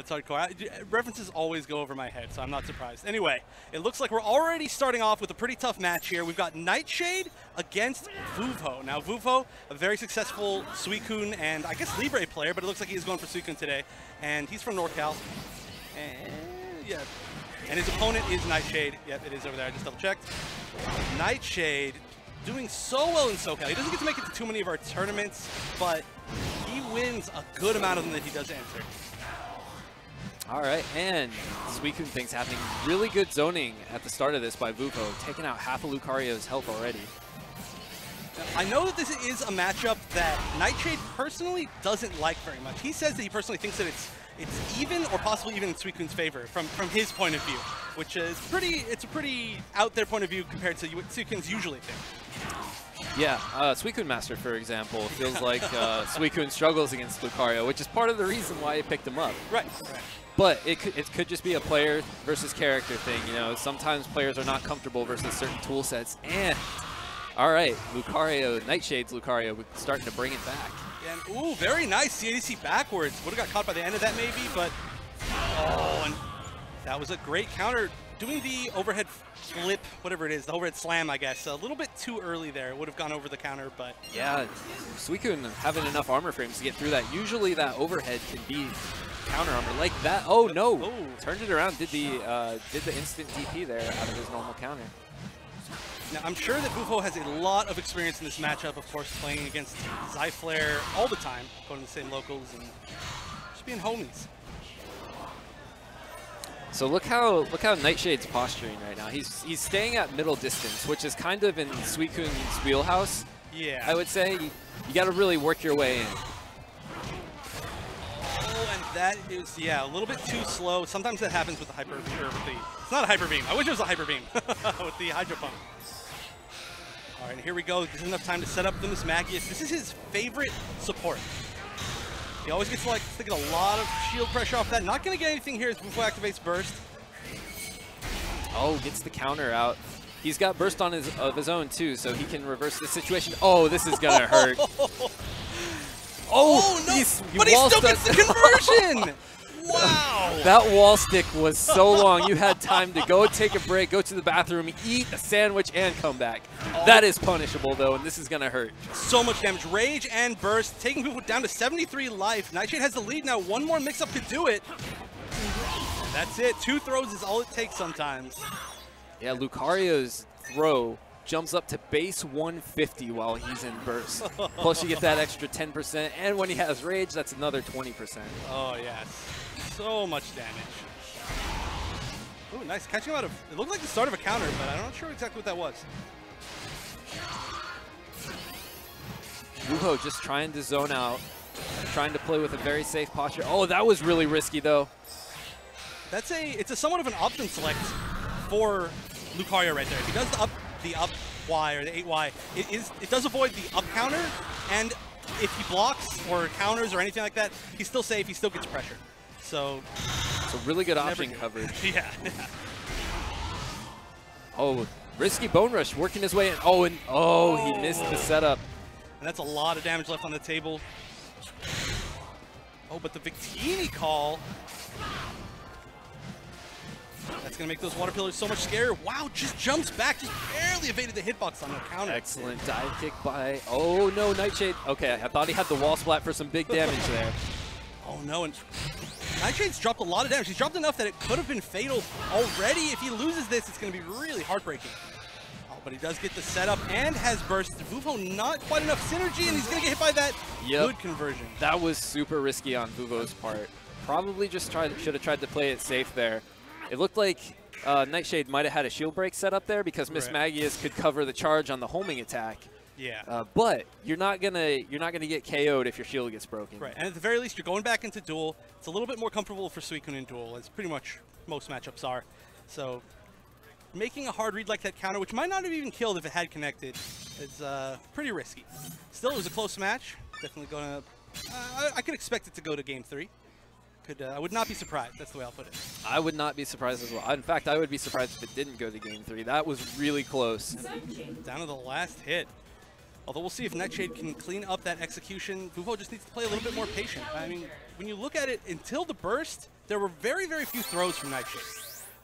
That's hardcore. References always go over my head, so I'm not surprised. Anyway, it looks like we're already starting off with a pretty tough match here. We've got Nightshade against Vuvho. Now, Vuvho, a very successful Suicune and I guess Libre player, but it looks like he's going for Suicune today. And he's from NorCal. And yeah. And his opponent is Nightshade. Yep, it is over there. I just double checked. Nightshade doing so well in SoCal. He doesn't get to make it to too many of our tournaments, but he wins a good amount of them that he does enter. All right, and Suicune things happening. Really good zoning at the start of this by Vuvho, taking out half of Lucario's health already. I know that this is a matchup that Nightshade personally doesn't like very much. He says that he personally thinks that it's even or possibly even in Suicune's favor from his point of view, which is it's a pretty out there point of view compared to what Suicune's usually think. Yeah, Suicune Master, for example, feels like Suicune struggles against Lucario, which is part of the reason why he picked him up. Right. But it could just be a player versus character thing, you know. Sometimes players are not comfortable versus certain tool sets. And all right, Lucario, Nightshade's Lucario, starting to bring it back. And ooh, very nice CADC backwards. Would have got caught by the end of that maybe, but oh, and that was a great counter. Doing the overhead flip, whatever it is, the overhead slam, I guess. A little bit too early there. It would have gone over the counter, but yeah, Suicune having enough armor frames to get through that. Usually that overhead can be counter armor like that. Oh no! Oh. Turned it around. Did the instant DP there out of his normal counter. Now I'm sure that Vuvho has a lot of experience in this matchup. Of course, playing against Zyflare all the time, going to the same locals and just being homies. So look how Nightshade's posturing right now. He's staying at middle distance, which is kind of in Suicune's wheelhouse. Yeah. I would say you got to really work your way in. And that is, yeah, a little bit too slow. Sometimes that happens with the hyper, or with the, it's not a hyper beam. I wish it was a hyper beam with the Hydro Pump. All right, and here we go. This is enough time to set up the Mismagius. This is his favorite support. He always gets like to get a lot of shield pressure off that. Not going to get anything here as Vuvho activates Burst. Oh, gets the counter out. He's got Burst on of his own too, so he can reverse the situation. Oh, this is gonna hurt. Oh no! But he still gets the conversion! Wow! That wall stick was so long. You had time to go take a break, go to the bathroom, eat a sandwich, and come back. Oh. That is punishable, though, and this is going to hurt. So much damage. Rage and Burst, taking people down to 73 life. Nightshade has the lead now. One more mix-up could do it. And that's it. 2 throws is all it takes sometimes. Yeah, Lucario's throw jumps up to base 150 while he's in Burst. Plus you get that extra 10%, and when he has Rage, that's another 20%. Oh, yes. So much damage. Ooh, nice. Catching him out of, it looked like the start of a counter, but I'm not sure exactly what that was. Vuvho just trying to zone out, trying to play with a very safe posture. Oh, that was really risky, though. It's a somewhat of an option select for Lucario right there. If he does the up Y or the 8Y, it does avoid the up counter, and if he blocks or counters or anything like that, he's still safe, he still gets pressure. So it's a really good option coverage. Yeah. Oh, risky Bone Rush working his way in. Oh, and he missed the setup. And that's a lot of damage left on the table. Oh, but the Victini call. That's going to make those water pillars so much scarier. Wow, just jumps back, just barely evaded the hitbox on the counter. Excellent dive kick by, oh no, Nightshade. Okay, I thought he had the wall splat for some big damage there. Oh no, and Nightshade's dropped a lot of damage. He's dropped enough that it could have been fatal already. If he loses this, it's going to be really heartbreaking. Oh, but he does get the setup and has Burst. Vuvho not quite enough synergy, and he's going to get hit by that good conversion. That was super risky on Vuvho's part. Probably just should have tried to play it safe there. It looked like Nightshade might have had a shield break set up there because Mismagius could cover the charge on the homing attack. Yeah. But you're not gonna get KO'd if your shield gets broken. Right. And at the very least, you're going back into duel. It's a little bit more comfortable for Suicune in duel, as pretty much most matchups are. So making a hard read like that counter, which might not have even killed if it had connected, is pretty risky. Still, it was a close match. Definitely gonna. I could expect it to go to Game 3. I would not be surprised. That's the way I'll put it. I would not be surprised as well. In fact, I would be surprised if it didn't go to Game 3. That was really close. Down to the last hit. Although we'll see if Nightshade can clean up that execution. Vuvho just needs to play a little bit more patient. I mean, when you look at it, until the burst, there were very, very few throws from Nightshade.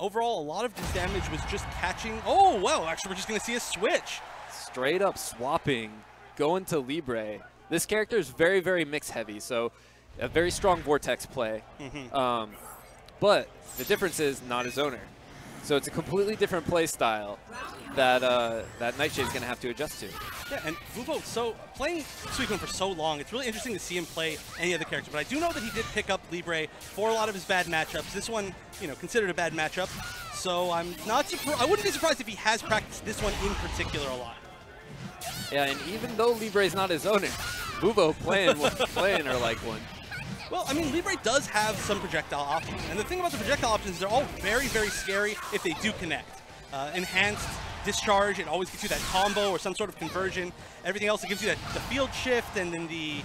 Overall, a lot of his damage was just catching. Oh, wow, actually, we're just going to see a switch. Straight up swapping, going to Libre. This character is very, very mix heavy, so a very strong Vortex play. But the difference is not his owner. So it's a completely different play style that that Nightshade's going to have to adjust to. Yeah, and Vuvho, so playing Suicune for so long, it's really interesting to see him play any other character. But I do know that he did pick up Libre for a lot of his bad matchups. This one, you know, considered a bad matchup. So I'm not surprised. I wouldn't be surprised if he has practiced this one in particular a lot. Yeah, and even though Libre's not his owner, Vuvho playing her like one. Well, I mean, Libre does have some projectile options. And the thing about the projectile options is they're all very, very scary if they do connect. Enhanced discharge, it always gives you that combo or some sort of conversion. Everything else, it gives you that, the field shift and then the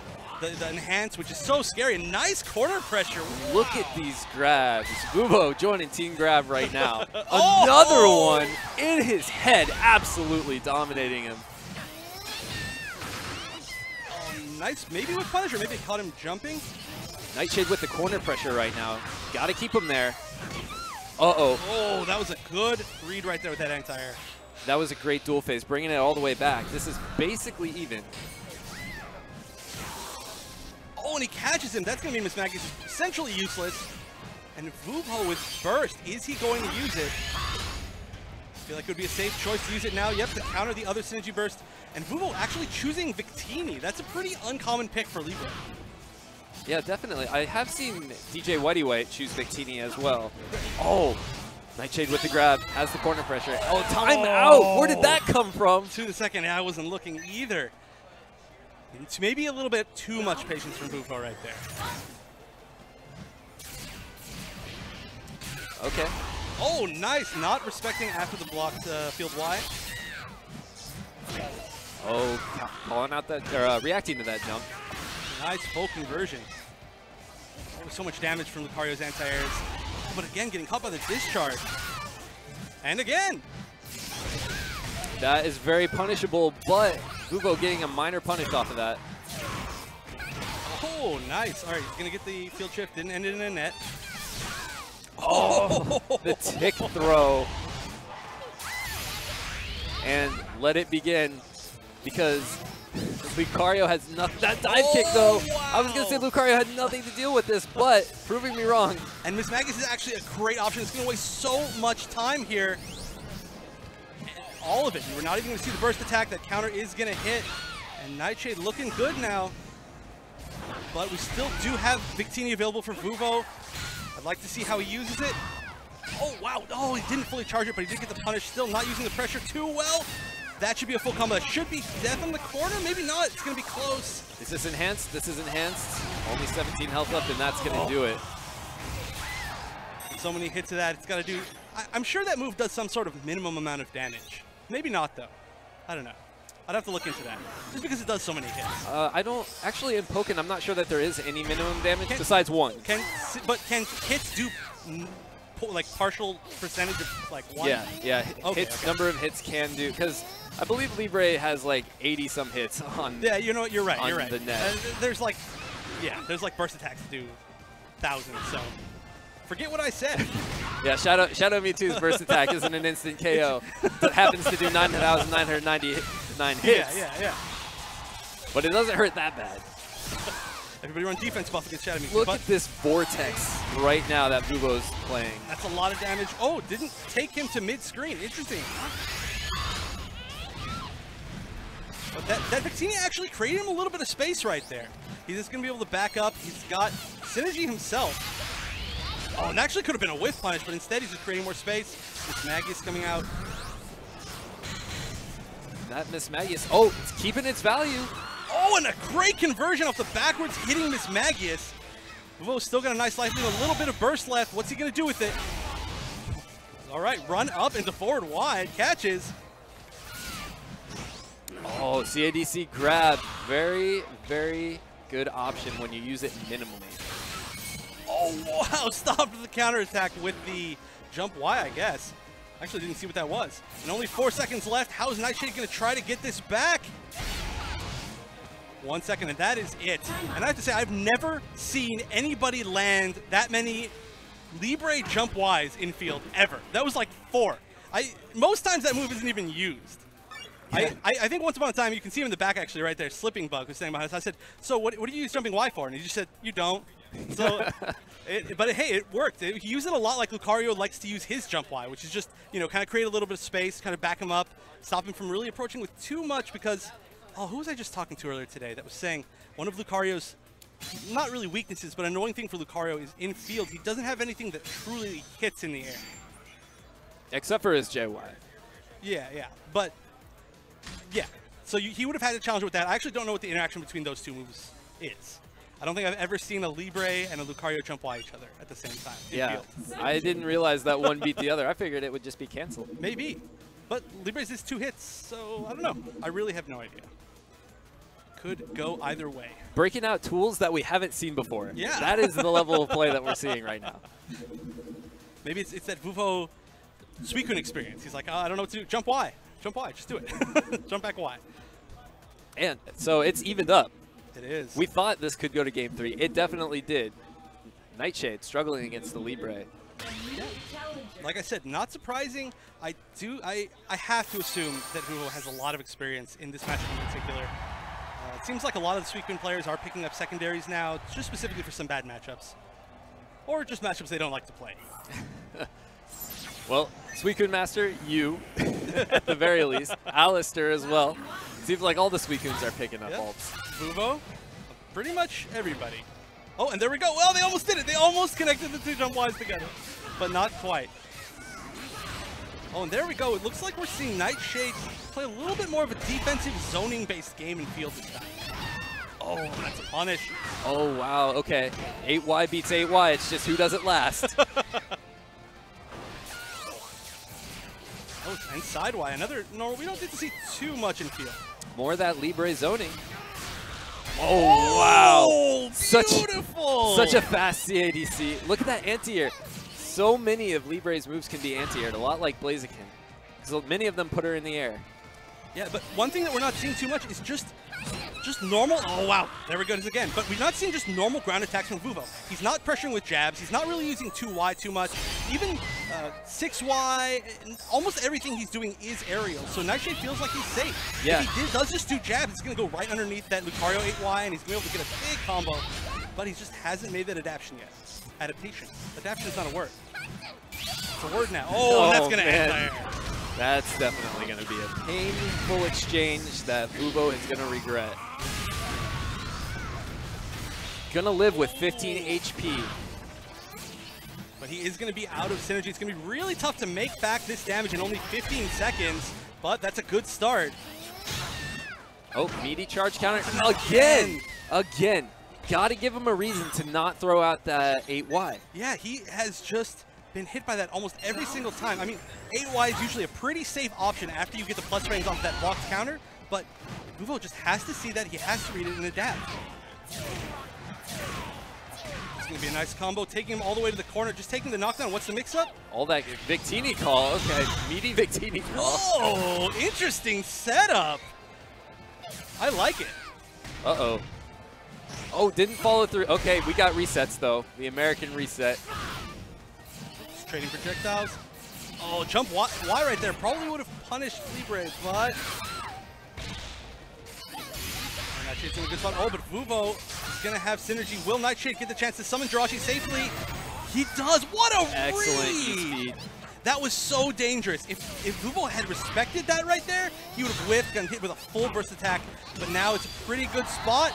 enhance, which is so scary. And nice corner pressure. Wow. Look at these grabs. Vuvho joining Team Grab right now. Another one in his head, absolutely dominating him. Nice, maybe with Punisher, maybe caught him jumping. Nightshade with the corner pressure right now. Got to keep him there. Uh-oh. Oh, that was a good read right there with that anti-air. That was a great dual phase, bringing it all the way back. This is basically even. Oh, and he catches him. That's going to mean MsMaggie's is essentially useless. And Vuvho with burst. Is he going to use it? I feel like it would be a safe choice to use it now. Yep, to counter the other synergy burst. And Vuvho actually choosing Victini. That's a pretty uncommon pick for Libre. Yeah, definitely. I have seen DJ Whitey White choose Victini as well. Oh, Nightshade with the grab, has the corner pressure. Oh, timeout! Where did that come from? To the second, I wasn't looking either. It's maybe a little bit too much patience from Vuvho right there. Okay. Oh, nice. Not respecting after the blocked field Y. Oh, calling out that, or reacting to that jump. Nice full conversion. Oh, so much damage from Lucario's anti-airs. Oh, but again, getting caught by the discharge. And again. That is very punishable, but Vuvho getting a minor punish off of that. Oh, nice. All right, he's going to get the field shift. Didn't end it in a net. Oh, the tick throw. And let it begin, because Lucario has nothing. That dive kick, though. Wow. I was going to say Lucario had nothing to deal with this, but proving me wrong. And MsMaggie's is actually a great option. It's going to waste so much time here. And all of it. We're not even going to see the burst attack. That counter is going to hit. And Nightshade looking good now. But we still do have Victini available for Vuvho. I'd like to see how he uses it. Oh, wow. Oh, he didn't fully charge it, but he did get the punish. Still not using the pressure too well. That should be a full combo. That should be death in the corner. Maybe not. It's going to be close. Is this enhanced? This is enhanced. Only 17 health left, and that's going to do it. So many hits of that. It's got to do... I'm sure that move does some sort of minimum amount of damage. Maybe not, though. I don't know. I'd have to look into that. Just because it does so many hits. I don't... Actually, in Pokken, I'm not sure that there is any minimum damage besides one. But can hits do... like partial percentage of like one? Yeah. Okay, hits, number of hits can do, because I believe Libre has like 80 some hits on. Yeah, you know what? You're right. You're right. The net. There's like burst attacks that do thousands. So forget what I said. Yeah, Shadow Mewtwo's burst attack isn't an instant KO. It happens to do 9,999 hits. Yeah. But it doesn't hurt that bad. Everybody run defense buff against Shadow Mewtwo. Look at this vortex right now that Vuvho's playing. That's a lot of damage. Oh, didn't take him to mid-screen. Interesting. But that Victini actually created him a little bit of space right there. He's just going to be able to back up. He's got synergy himself. Oh, and actually could have been a whiff punish, but instead he's just creating more space. MsMaggie's coming out. That MsMaggie's, oh, it's keeping its value. Oh, and a great conversion off the backwards hitting MsMaggie's. Vuvho's still got a nice life lead, a little bit of burst left. What's he going to do with it? All right, run up into forward wide, catches. Oh, CADC grab. Very, very good option when you use it minimally. Oh, wow, stopped the counterattack with the jump Y, I guess. Actually didn't see what that was. And only 4 seconds left. How is Nightshade going to try to get this back? 1 second, and that is it. And I have to say, I've never seen anybody land that many Libre jump Ys in field ever. That was like 4. Most times that move isn't even used. I think once upon a time, you can see him in the back actually right there, Slipping Bug, who's standing behind us. I said, so what do you use jumping Y for? And he just said, you don't. So, hey, it worked. He used it a lot like Lucario likes to use his jump Y, which is just, kind of create a little bit of space, kind of back him up, stop him from really approaching with too much because, who was I just talking to earlier today that was saying one of Lucario's, not really weaknesses, but annoying thing for Lucario is in field, he doesn't have anything that truly hits in the air. Except for his JY. Yeah, but, yeah. So he would have had a challenge with that. I actually don't know what the interaction between those two moves is. I don't think I've ever seen a Libre and a Lucario jump Y each other at the same time. Yeah, I didn't realize that one beat the other. I figured it would just be canceled. Maybe, but Libre's is 2 hits, so I don't know. I really have no idea. Could go either way. Breaking out tools that we haven't seen before. Yeah. That is the level of play that we're seeing right now. Maybe it's that Vuvho Suicune experience. He's like, I don't know what to do. Jump Y. Jump Y. Just do it. Jump back Y. And so it's evened up. It is. We thought this could go to game 3. It definitely did. Nightshade struggling against the Libre. Yeah. Like I said, not surprising. I have to assume that Vuvho has a lot of experience in this matchup in particular. It seems like a lot of the Suicune players are picking up secondaries now, just specifically for some bad matchups. Or just matchups they don't like to play. Well, Suicune Master, you, at the very least. Alistair as well. Seems like all the Suicunes are picking up bulbs. Vuvho, pretty much everybody. Oh, and there we go. Well, they almost did it. They almost connected the 2 jump Ys together, but not quite. Oh, and there we go. It looks like we're seeing Nightshade play a little bit more of a defensive zoning-based game in field this time. Oh, that's a punish. Oh, wow. Okay. 8Y beats 8Y. It's just who does it last. Oh, and side Y. Another normal. We don't get to see too much in field. More of that Libre zoning. Oh, wow. Beautiful. Such a fast CADC. Look at that anti-air. So many of Libre's moves can be anti-aired, a lot like Blaziken. So many of them put her in the air. Yeah, but one thing that we're not seeing too much is just normal. Oh, wow. There we go again. But we're not seeing just normal ground attacks from Vuvho. He's not pressuring with jabs. He's not really using 2Y too much. Even 6Y, almost everything he's doing is aerial. So Nightshade feels like he's safe. Yeah. If he does just do jabs, it's going to go right underneath that Lucario 8Y, and he's going to be able to get a big combo. But he just hasn't made that adaptation yet. Adaptation. Adaptation is not a word. It's a word now. Oh, and that's going to end there. That's definitely going to be a painful exchange that Vuvho is going to regret. Going to live with 15 HP. But he is going to be out of synergy. It's going to be really tough to make back this damage in only 15 seconds, but that's a good start. Oh, meaty charge counter. Again. Got to give him a reason to not throw out that 8Y. Yeah, he has just been hit by that almost every single time. I mean, 8Y is usually a pretty safe option after you get the plus frames off that blocked counter, but Vuvho just has to see that. He has to read it and adapt. It's going to be a nice combo, taking him all the way to the corner, just taking the knockdown. What's the mix-up? All that Victini call. Okay, meaty Victini call. Oh, interesting setup. I like it. Uh-oh. Oh, didn't follow through. Okay, we got resets, though. The American reset. Just trading projectiles. Oh, jump Y right there. Probably would have punished Libre, but... Nightshade's in a good spot. Oh, but Vuvho is going to have synergy. Will Nightshade get the chance to summon Jirachi safely? He does. What a excellent read! That was so dangerous. If Vuvho had respected that right there, he would have whiffed and hit with a full burst attack. But now it's a pretty good spot.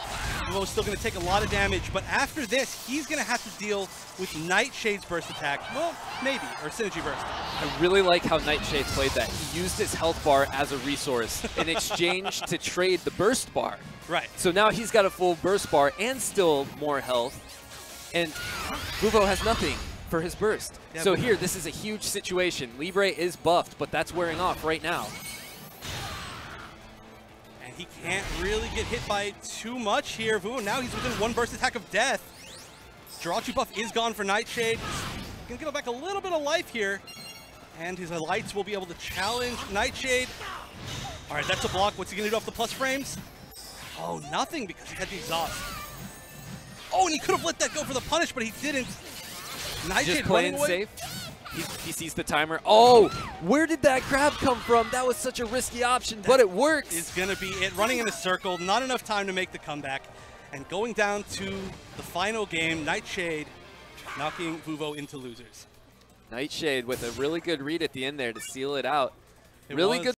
Vuvho's still going to take a lot of damage. But after this, he's going to have to deal with Nightshade's burst attack. Well, maybe, or synergy burst. I really like how Nightshade played that. He used his health bar as a resource in exchange to trade the burst bar. Right. So now he's got a full burst bar and still more health. And Vuvho has nothing for his burst. Yeah, so here, this is a huge situation. Libre is buffed, but that's wearing off right now. And he can't really get hit by too much here. Vuvho, now he's within one burst attack of death. Jirachi buff is gone for Nightshade. He's gonna get back a little bit of life here. And his lights will be able to challenge Nightshade. All right, that's a block. What's he gonna do off the plus frames? Oh, nothing because he had the exhaust. Oh, and he could have let that go for the punish, but he didn't. Nightshade Just playing away. safe. He sees the timer. Oh, where did that grab come from? That was such a risky option, but it works. Is going to be it. Running in a circle, not enough time to make the comeback. And going down to the final game, Nightshade knocking Vuvho into losers. Nightshade with a really good read at the end there to seal it out. It really was. good